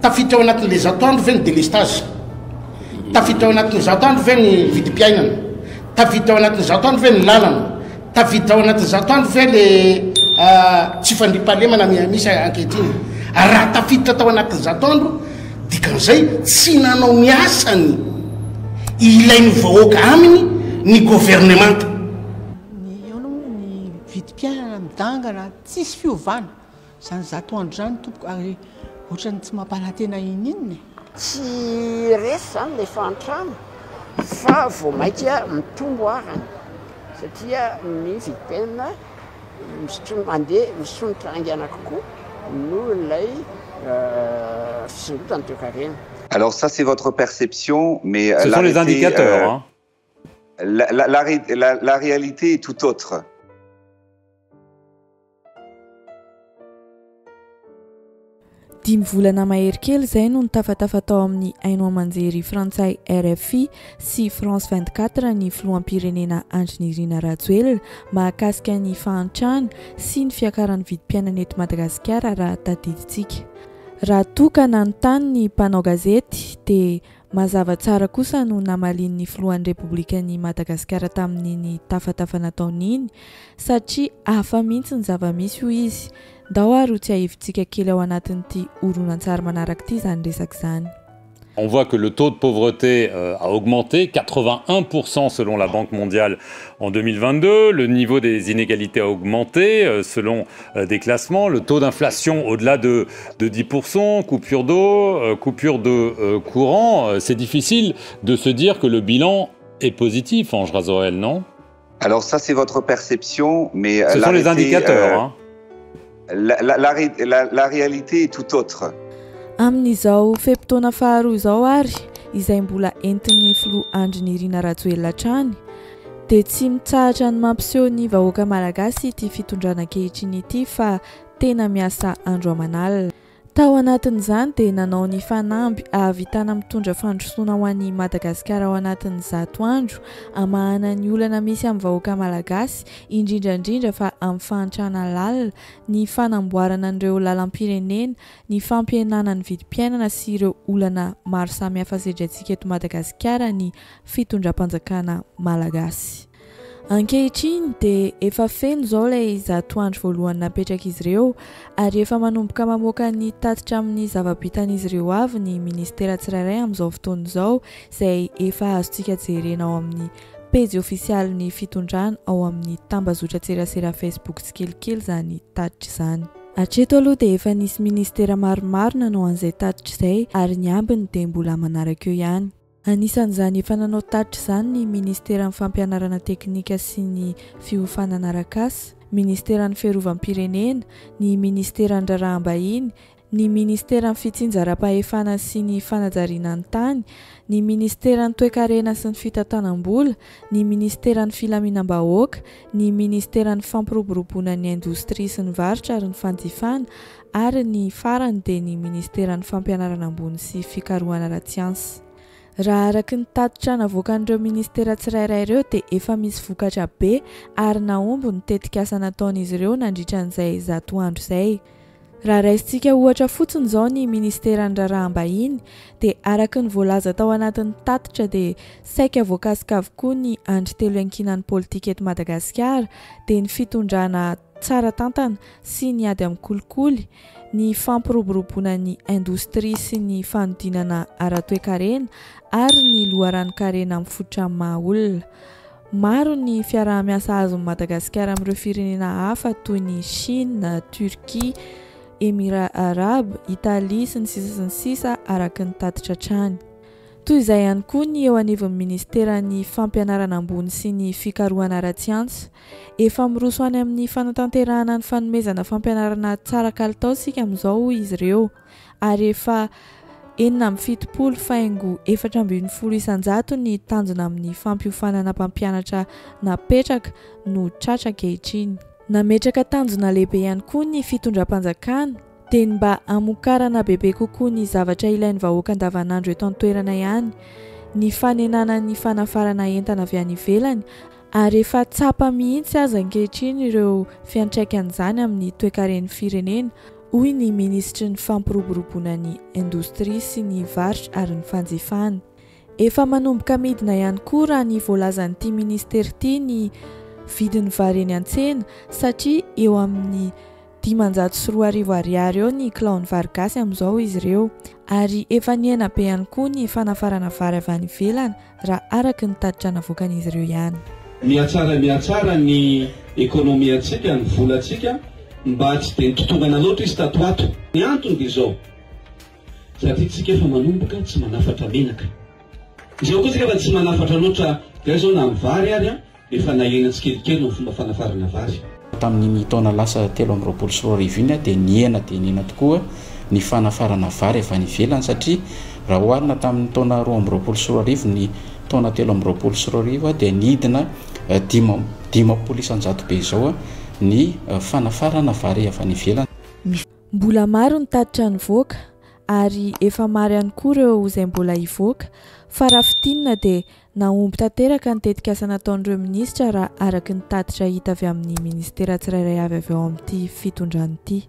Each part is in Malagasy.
tafita ao anatin'le zato andro ve ny délestage, tafita ao anatin'ny zato andro ve ny vidim-piainana, tafita ao anatin'ny zato andro ve ny lalana, tafita ao anatin'ny zato andro ve le tsy fandrimpahalemana misy ankehitriny. Raha tafiditra tao anatin'ny zato andro dikan'izay tsy nanao miasany ilain'ny vahoaka aminy ny gouvernemanta. Ny vidim-piainana midangana tsisy fiovana zany zato andro zany tompoko, ary ohatrany tsy mampalatena inininy. Tsy resy zany le fantrano fa vao mainka mitombo arany satria ny vidim-piainana mandeha misonitra aingana kokoa no ilay fisondrotany toe-karena. Alors ça c'est votre perception, mais ce sont les indicateurs. Hein. La réalité est tout autre. Dimy volana mahery kely izay no nitafatafa tao amin'ny haino aman-jery frantsay RFI sy France 24 ny filoham-pirenena Andry Rajoelina mahakasika ny fahantrana sy ny fiakaran'ny vidim-piainana eto Madagasikara raha tadiditsika. Raha tokana ny tany ny mpanao gazety dia mazava tsara kosa no namalin'ny filohan'ny Repoblikan'i Madagasikara tamin'iny tafatafa nataon'iny satria hafa mihitsy ny zava-misy io izy. Ndao ary tsy ahivitsika kely ao anatin'ity horonan-tsary manaraka ity zany resaka zany. On voit que le taux de pauvreté a augmenté, 81% selon la Banque mondiale en 2022. Le niveau des inégalités a augmenté selon des classements. Le taux d'inflation au-delà de 10%, coupure d'eau, coupure de courant. C'est difficile de se dire que le bilan est positif, Ange Razoel, non? Alors ça c'est votre perception, mais ce sont les indicateurs. Hein. La réalité est tout autre. Amin'izao fepitona faharoa izao ary izay mbola entin'ny filoha Andry Rajoelina hatrany dia tsy mitsahatra ny mampiseho ny vahoaka malagasy ity fitondrana ankehitriny ity fa tena miasa andro aman'alina. Tao anatin'izany dia nanao ny fanamby ahavitana mitondra fandrosoana ho an'ny Madagasikara ao anatin'ny zato andro amahana ny olana misy amin'ny vahoaka malagasy indrindrandrindra fa amin'ny fahantrana lalina, ny fanamboarana an'ireo lalam-pirenena, ny fampihenana ny vidim-piainana sy ireo olana maro samihafa sedrantsika eto Madagasikara ny fitondram-panjakana malagasy. Ankehitriny dia efa feno izao ilay zato andro voalohany napetraka izy ireo ary efa manomboka mamoaka ny tatitra amin'ny zava-bitan'izy ireo avy ny ministera tsirairay amin'izao fotoana izao izay efa azontsika jerena ao amin'ny pejy ofisialy ny fitondrana ao amin'ny tambazotra tserasera Facebook tsikelikely zany tatitra izany. Hatreto aloha dia efa nisy ministera maromaro nanao an'izay tatitra izay ary ny ambiny dia mbola manaraka eo ihany. Anisan'izany efa nanao tatitra izany ny ministeran'ny fampianarana teknika sy ny fiofanana arak'asa, ministeran'ny fiarovam-pirenena, ny ministeran'ny raharaha-mbahiny, ny ministeran'ny fitsinjaram-pahefana sy ny fanajariana ny tany, ny ministeran'ny toe-karena sy ny fitantanam-bola, ny ministeran'ny filaminam-bahoaka, ny ministeran'ny fampiroboroboana ny indostria sy ny varotra ary ny fandifana, ary ny farany dia ny ministeran'ny fampianarana ambony sy fikarohana ara-tsiansa. Raha araka ny tatitra navoakan'ireo ministera tsirairay ireo dia efa misy vokatra be ary naomby ny tetikasa nataon'izy ireo nandritran'izay zato andro izay. Raha raisintsika ohatra fotsiny izao ny ministeran'ny raharaha-mbahiny dia araka ny voalaza tao anatin'ny tatitra dia saika voakasika avokoa ny andro telo iankinan'ny politika eto Madagasikara dia ny fitondrana tsara tantana sy ny ady amin'ny kolikoly, ny fampiroboroboana ny indostria sy ny fanodinana ara-toe-karena ary ny loharano-karena amin'ny fototra amin'ny maha-olona. Maro ny fiaraha-miasa azon'i Madagasikara amin'ireo firenena hafa toy ny Chine, Turquie, Émirats Arabes, Italia sy ny sisa araka ny tatitra hatrany. Toy izay ihany koa ny eo anivon'ny ministeran'ny fampianarana ambony sy ny fikarohana ara-tsiansa. Efa miroso any amin'ny fanatanterahana ny fanomezana fampianarana tsara kalitao sika amin'izao izy ireo ary efa 770 faingo 440 isan-jato ny tanjona amin'ny fampiofanana mpampianatra napetraka no tratra ankehitriny. Nametraka tanjona lehibe ihany koa ny fitondram-panjakana dia mba hamokarana bebe kokoa ny zavatra ilain'ny vahoaka andavanandro eto an-toerana ihany, ny fanenana ny fanafarana entana avy any ivelany ary efa tsapa mihitsy aza ankehitriny ireo fiantraikan'izany amin'ny toe-karen'ny firenena hoy ny ministry ny fampiroboroboana ny indostria sy ny varotra ary ny fanjifana. Efa manomboka midina ihany koa raha ny voalazan'ity ministera ity ny vidin'ny vary eny an-tsena satria eo amin'ny 540 ariary eo ny kilao ny vary gasy amin'izao izy ireo, ary efa niena be ihany koa ny fanafarana vary avy any ivelany raha araky ny tatitra navoakan'izy ireo ihany. Mihatsara ny ekonomiantsika, ny volantsika mba tsy dia nitotongana loatra izy tato ato. Ny antony dia izao, satria tsika efa manomboka tsy manafatra menaka. Izao koa tsika fa tsy manafatra loatra dia zao na amin'ny vary ary efa nahena tsikelikely ny fomba fanafarana vary. Tamin'ny taona lasa 324 iny dia niena tokoa ny fanafarana vary avy any ivelany, satria raha oharina tamin'ny taona 224 ny taona 324 dia nidina 50 isanjato be izao ny fanafarana vary avy any ivelany. Mbola maro ny tatitra nivoaka ary efa maro ihany koa ireo izay mbola hivoaka, fa raha fitinina dia naomby tanteraka ny tetikasa nataon'ireo minisitra raha araky ny tatitra hita avy amin'ny ministera tsirairay avy ao amin'ity fitondrana ity.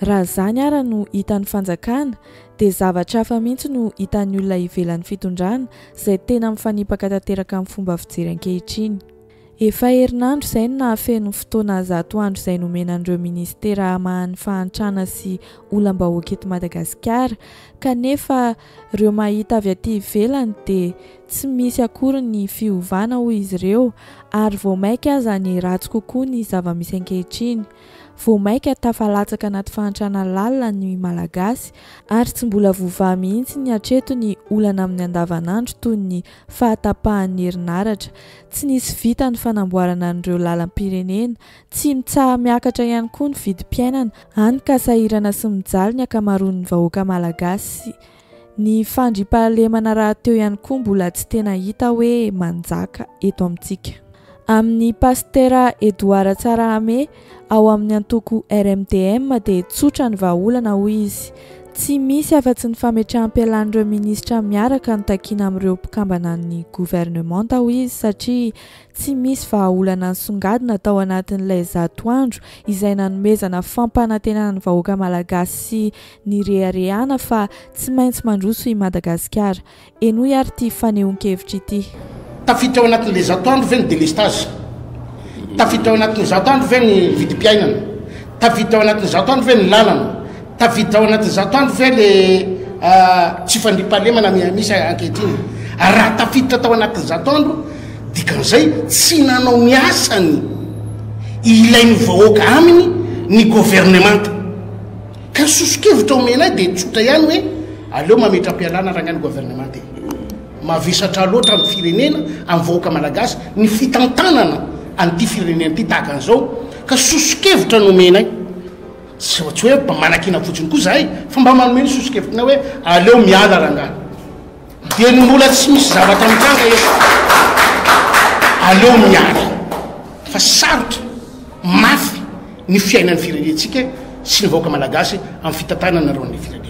Raha izany ara no hitan'ny fanjakana dia zavatra hafa mihitsy no hitan'ny olona ivelan'ny fitondrana izay tena mifanipaka tanteraka amin'ny fomba fijery ankehitriny. Efa herinandro izay no nahafeno fotoana 100 andro izay nomenan'ireo ministera mahany fahantrana sy olam-bahoaka eto Madagasikara, kanefa ireo mahita avy aty ivelany dia tsy misy akory ny fiovana hoy izy ireo, ary vao maika aza ny ratsy kokoa ny zava-misy ankehitriny. Vao maika tafalatsaka anaty fahantrana lalina ny malagasy ary tsy mbola voavaha mihitsy ny hatreto ny olana amin'ny andavanandro toy ny fahatapahan'ny herinaratra. Tsy nisy vita ny fanamboarana an'ireo lalam-pirenena, tsy mitsaha miakatra ihany koa ny vidim-piainana, hany ka sahirana sy mijaly ny akamaroan'ny vahoaka malagasy. Ny fandriampahalemana raha teo ihany koa mbola tsy tena hita hoe manjaka eto amintsika. Amin'ny pastera Edouard Tsarahame ao amin'ny antoko RMDM dia tsotra ny vahaolana hoy izy. Tsy misy afa-tsy ny fametrahampialan'ireo ministra miaraka no takiana amin'ireo mpikambana ny gouvernemanta hoy izy, satria tsy misy vahaolana nisongadina tao anatin'ilay 100 andro izay nanomezana fampanantenana ny vahoaka malagasy sy ny rehariana fa tsy maintsy mandroso i Madagasikara. Enoy ary ity fanehoan-kevitra ity. Tafita ao anatin'ilay 100 andro ve ny délestage, tafita ao anatin'ny 100 andro ve ny vidim-piainana, tafita ao anatin'ny 100 andro ve ny lalana, tafita ao anatin'ny 100 andro ve le tsy fandriampahalemana misy ankehitriny. Raha tafiditra tao anatin'ny 100 andro dikan'izay tsy nanao miasany ilain'ny vahoaka aminy ny gouvernemanta. Ka sosokevitra omenay dia tsotra ihany hoe aleo mametram-pialana raha ngany gouvernemanta. Mavesatra loatra amin'ny firenena, amin'ny vahoaka malagasy ny fitantanana an'ity firenena ity tahaka an'izao, ka sosokevitra nomenay. Tsy hoe manakina fotsiny koa zahay, fa mba manome ny sosokevitra hoe aleo miala rangahy. Dia ny mbola tsy misy zavatra mitanga eto, aleo miala. Fa sarotra mafy ny fiainan'ny firenentsika sy ny vahoaka malagasy amin'ny fitantanana roan'ny firenena.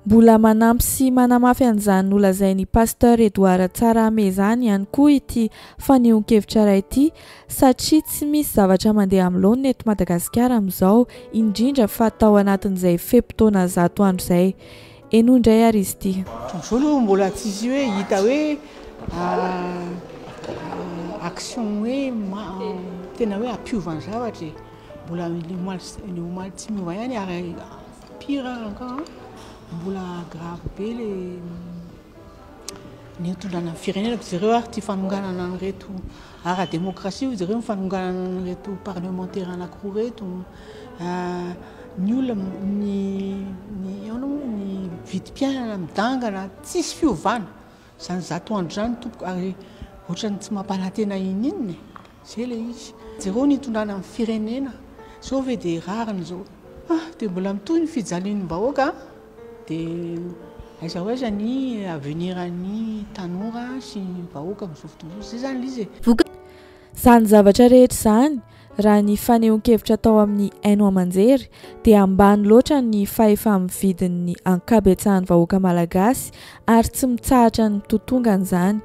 Mbola manampy sy manamafy an'izany nolazain'ny pasteur Edouard Tsarahame izany ihany koa ity fanehoan-kevitra iray ity, satria tsy misy zavatra mandeha amin'ny laoniny eto Madagasikara amin'izao, indrindra fa tao anatin'izay fepitaona 100 andro izay. Eno indray ary izy ity. Izao aloha mbola tsisy hoe hita hoe action hoe tena hoe ampiovany zavatra, mbola ny omaly tsy miova ihany ary pire encore. Mbola grave be ny hitondrana amin'ny firenena, izy ireo ary tia fanonganana an'ireto ara-démocratie, izy ireo mifanonganana an'ireto parlementaire anankiroa reto. Ny olona ny vidim-piainana midangana, tsisy fiovana. Izany 100 andro izany tompoko ary ohatrany tsy mampanantena inoniny. Zay ilay izy. Izy ireo ny hitondrana amin'ny firenena, sao ve dia rariny izao. Dia mbola mitohy ny fijalian'ny vahoaka. Dia aiza ho aiza ny aveniran'ny tanora sy ny vahoaka amin'izao fotoana izay zany izy. Izany zavatra rehetra izany raha ny fanehoan-kevitra tao amin'ny haino aman-jery dia ambany loatra ny fahefa-mividin'ny ankabetsahan'ny vahoaka malagasy ary tsy mitsahatra ny totongany izany.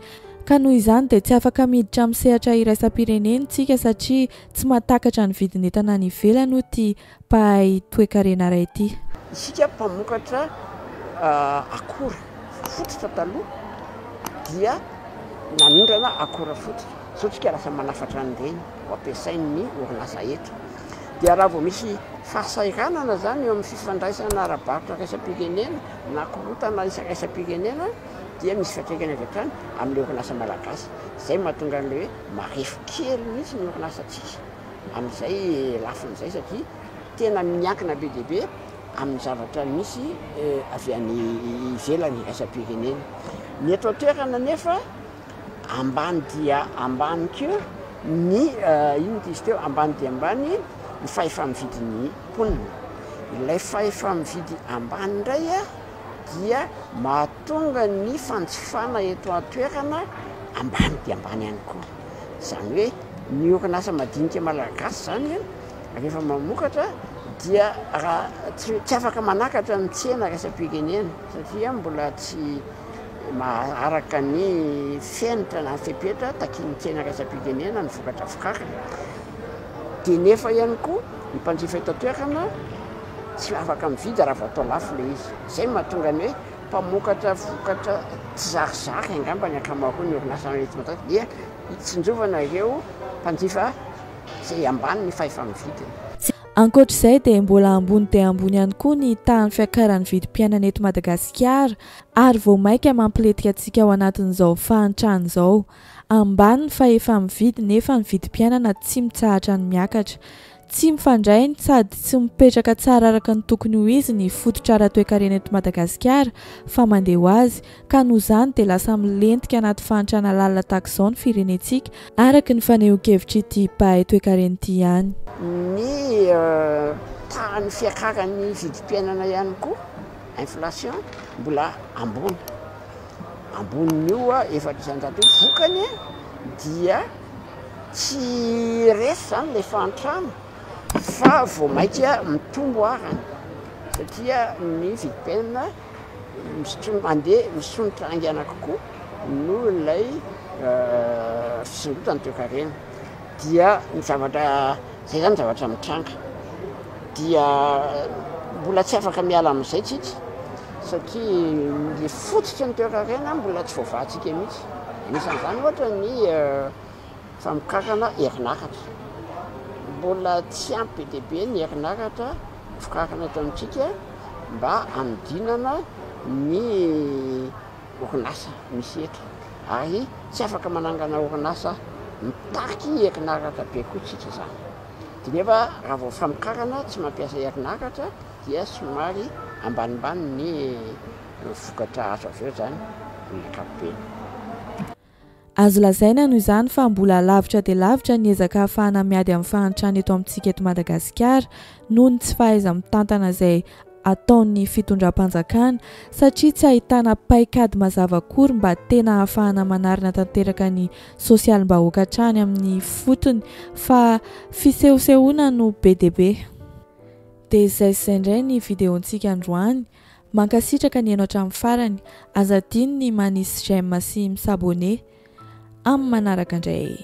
ka noho izany dia tsy afaka miditra amin'ny sehatra iraisam-pirenena tsika satria tsy mahatakatra ny vidin'entana any ivelany ho ty mpahay toe-karena iray ity. Isika mpamokatra akora fototra taloha dia nanondrana akora fototra sotrika lasa manafatra an'ireny ho ampiasain'ny orinasa eto. Dia raha vao misy fahasairanana zany eo amin'ny fifandraisana ara-barotra raisam-pirenena na korotana raisam-pirenena dia misy fiatraikany avy hatrany amin'ny orinasa malagasy. Izay mahatonga an'ilay hoe marefo kely mihitsy ny orinasa tsika amin'izay lafin'izay satria tena miankina be dia be amin'ny zavatra misy avy any ivelany raisam-pirenena. Ny eto an-toerana nefa ambany dia ambany keo ny ino izy teo ambany dia ambany ny fahefa-mividin'ny mponina. Ilay fahefa-mividy ambany indray dia mahatonga ny fanjifana eto an-toerana ambany dia ambany ihany koa. Izany hoe ny orinasa madinika malagasy zany rehefa mamokatra dia raha tsy afaka manakatra ny tsena raisam-pirenena satria mbola tsy maharaka ny fenitra na fepetra takin'ny tsena raisam-pirenena ny vokatra fikakana. Dia nefa ihany koa ny mpanjifa eto an-toerana tsy afaka mividy raha vao atao lafo le izy. Izay mahatonga ny hoe mpamokatra vokatra tsy zarizary angamba ny ankamaroany orinasa rehetra matetika dia itsinjovana ireo mpanjifa izay ambany ny fahefa-mividiny. Ankoatr'izay dia mbola ambony dia ambony ihany koa ny tahan'ny fiakaran'ny vidim-piainana eto Madagasikara ary vao maika mampiletika antsika ao anatin'izao fahantrany izao. Ambany ny fahefa-mividy nefa ny vidim-piainana tsy mitsahatra ny miakatra. Tsy mifandray sady tsy mipetraka tsara araka ny tokony ho izy ny fototra ara-toe-karena eto Madagasikara fa mandeha ho azy ka noho izany dia lasa milentika anaty fahantrana lalina tahaka izao ny firenentsika araka ny fanehoan-kevitra ity mpahay toe-karena ity ihany. Ny tahan'ny fiakaran'ny vidim-piainana ihany koa inflation mbola ambony io efatra isan-jato vokany dia tsy resy zany le fahantrana fa vao maika mitombo arany satria ny vidim-piainana mandeha misonitra aingana kokoa no ilay fisondrotany toe-karena. Dia ny zavatra zay zany zavatra mitranga dia mbola tsy afaka miala amin'izay tsika satria le fototra ny toe-karena mbola tsy voavahantsika mihitsy. Anisan'izany ohatra ny famokakana herinaratra. Mbola tsy ampy be dia be ny herinaratra fikakana eto amintsika mba hanodinana ny orinasa misy eto ary tsy afaka manangana orinasa mitaky herinaratra be koa tsika zany. Dia nefa raha vao famokakana tsy mampiasa herinaratra dia somary ambanimbany ny vokatra azo avy eo zany ny ankapobeny. Azo lazaina noho izany fa mbola lavitra dia lavitra ny ezaka ahafahana miady amin'ny fahantrana eto amintsika eto Madagasikara noho ny tsy fahaiza-mitantana izay ataon'ny fitondram-panjakana satria tsy ahitana paikady mazava akory mba tena ahafahana manarina tanteraka ny sosialim-bahoaka hatrany amin'ny fotony fa fisehosehoana no be dia be. Dia izay indray ny videontsika androany. Mankasitraka ny hainao hatramin'ny farany. Aza tiany ny manisy j'aime sy misabone amin'ny manaraka indray.